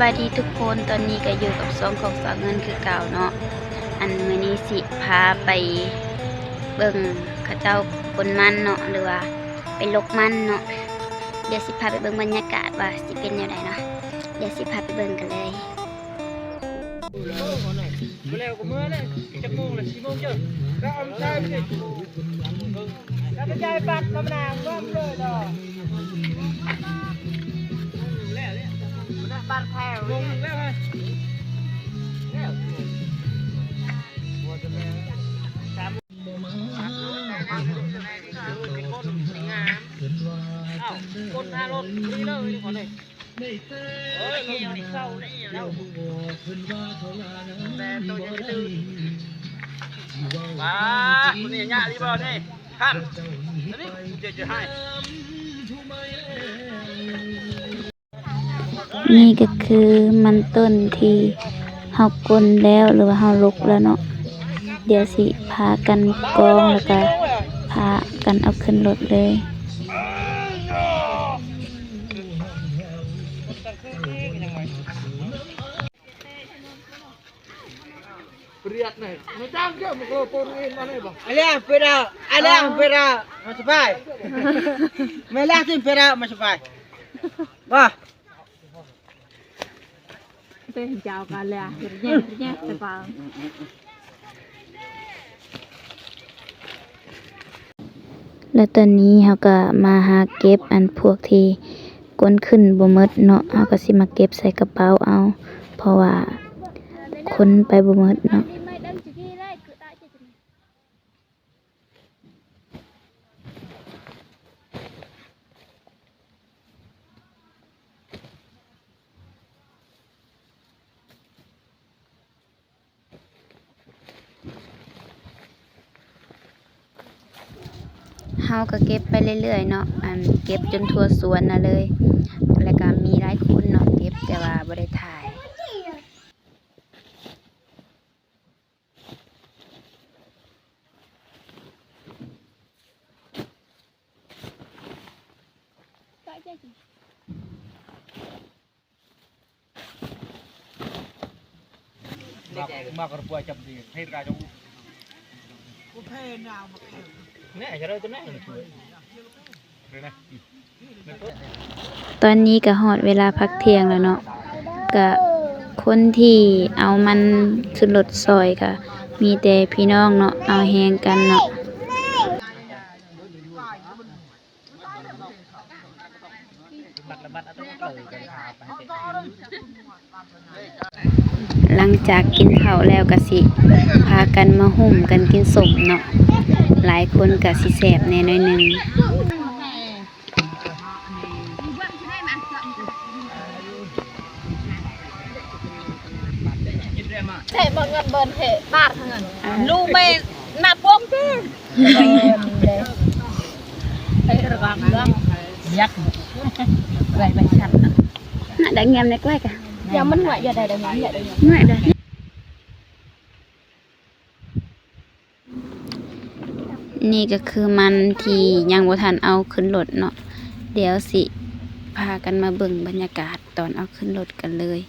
บายดีทุกคนตอนนี้ก็อยู่กับซองของสาวเงินคือเก่าเนาะอันมื้อนี้สิพาไปเบิ่งเขาเจ้าคนมันเนาะหรือว่าไปลกมันเนาะเดี๋ยวสิพาไปเบิ่งบรรยากาศว่าสิเป็นแนวใดเนาะเดี๋ยวสิพาไปเบิ่งกันเลยแล้วก็เมื่อเลยจะโมงละ4 โมงเจ้าแล้วเอาใจไปดิแล้วไปใจปัดกำนางว่ำเลยดอกแล้วเนี่ยมันบ้านแพ้วงแล้วไงแล้วคนหน้ารถนี่เลยทุกคนเลยเฮ้ยเงี้ยนี่เข้าได้แล้วแต่ตัวยังไม่ตื่นมาคนนี้ยากรีบเอานี่ขั้นนี่จะให้นี่ก็คือมันต้นที่เฮากลแล้วหรือว่าเฮาลกแล้วเนาะเดี๋ยวสิพากันกองแล้วก็พากันเอาขึ้นรถเลยPriat nih, macam je muka pun mana bang? Alah, pera, macam apa? Melah tu pera macam apa? Wah. เป็นเจ้ากันเลยอ่ะแยกไปฟังแล้วตอนนี้เฮาก็มาหาเก็บอันพวกที่ก้นขึ้นบ่หมดเนาะเฮาก็สิมาเก็บใส่กระเป๋าเอาเพราะว่าคนไปบ่หมดเนาะเฮาก็เก็บไปเรื่อยๆเนาะอันเก็บจนทั่วสวนน่ะเลยแล้วก็มีหลายคนเนาะเก็บแต่ว่าบ่ได้ถ่ายมาkerja macam ni, hei raja. Hei nak macam ni. Ni aja tu ni. ตอนนี้ก็ฮอดเวลาพักเที่ยงแล้วเนาะก็คนที่เอามันขึ้นรถซอยก็มีแต่พี่น้องเนาะเอาแฮงกันเนาะหลังจากกินข้าวแล้วก็สิพากันมาหุ่มกันกินสมเนาะหลายคนก็สิแซ่บแน่น้อยหนึงเทบเงินเบิร์นเทบาทเงินลูเมนนับวงที่ไอ้ระวังเรื่องยักษ์ไรใบชัดน่ะได้เงียบในใกล้กันยังมันหน่วยอย่าได้เดี๋ยวนี้อย่าได้หน่วยเด้อนี่ก็คือมันที่ยังบ่ทันเอาขึ้นรถเนาะเดี๋ยวสิพากันมาเบิ่งบรรยากาศตอนเอาขึ้นรถกันเลย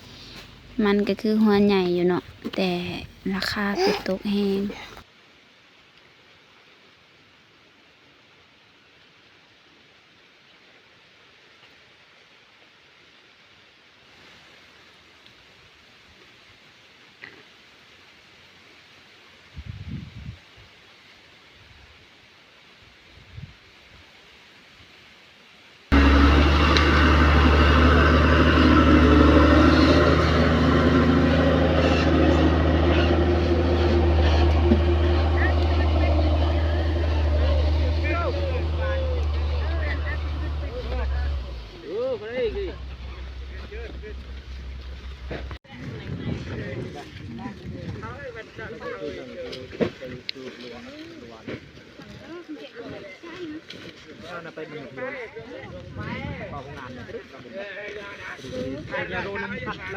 มันก็คือหัวใหญ่อยู่เนาะแต่ราคาคือตกแฮงอย่าโดนลำพัดต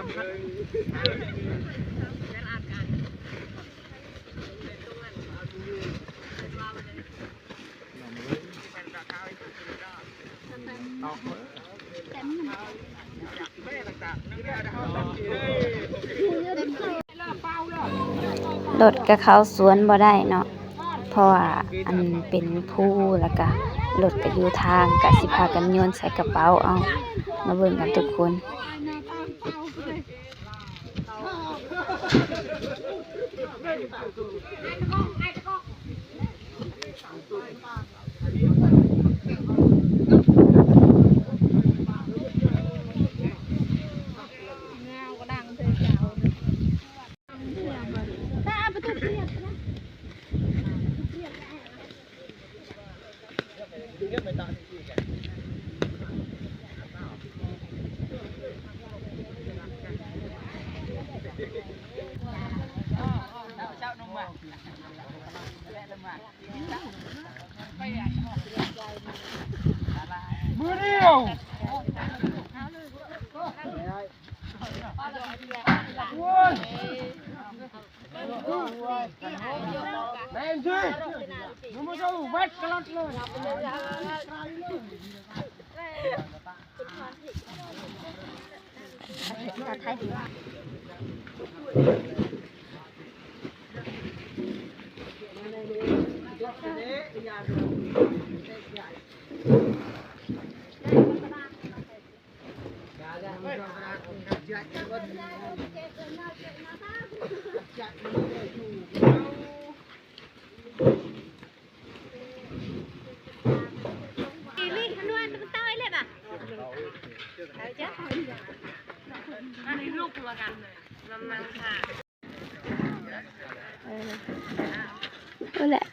่าง รถก็เข้าสวนบ่ได้เนาะเพราะว่าอันเป็นผู้แล้วก็รถก็อยู่ทางก็สิพากันโยนใส่กระเป๋าเอามาเบิ่งกันทุกคน มือเดียวแม่ช่วยมึงมาดูเวทกลัดเลยนั่นแหละ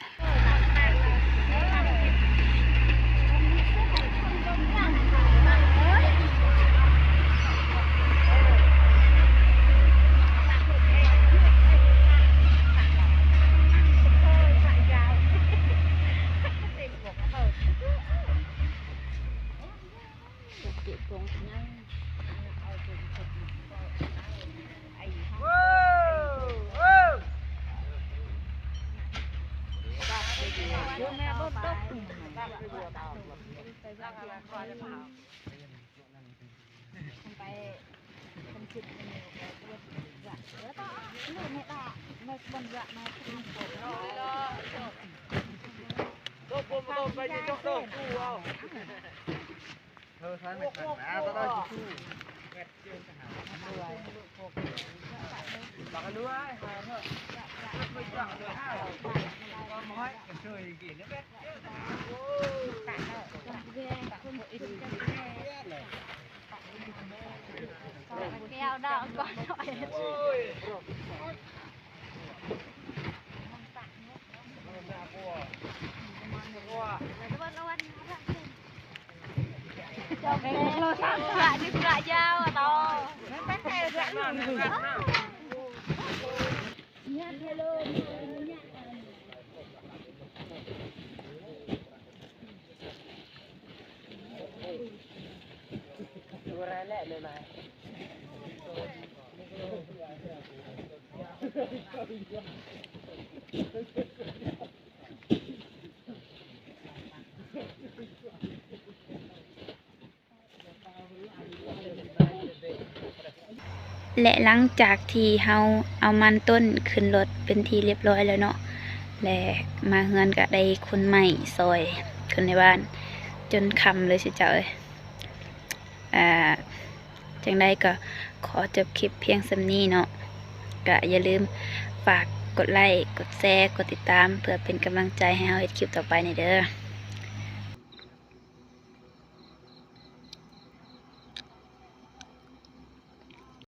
และหลังจากที่เฮาเอามันต้นขึ้นรถเป็นที่เรียบร้อยแล้วเนาะและมาเฮือนก็ได้คนใหม่ซอยคนในบ้านจนค่ำเลยสิเจ้าเอ้ยจังใดก็ขอจบคลิปเพียงส่ำนี้เนาะก็อย่าลืมฝากกดไลค์กดแชร์กดติดตามเพื่อเป็นกำลังใจให้เฮาเฮ็ดคลิปต่อไปนี่เด้อ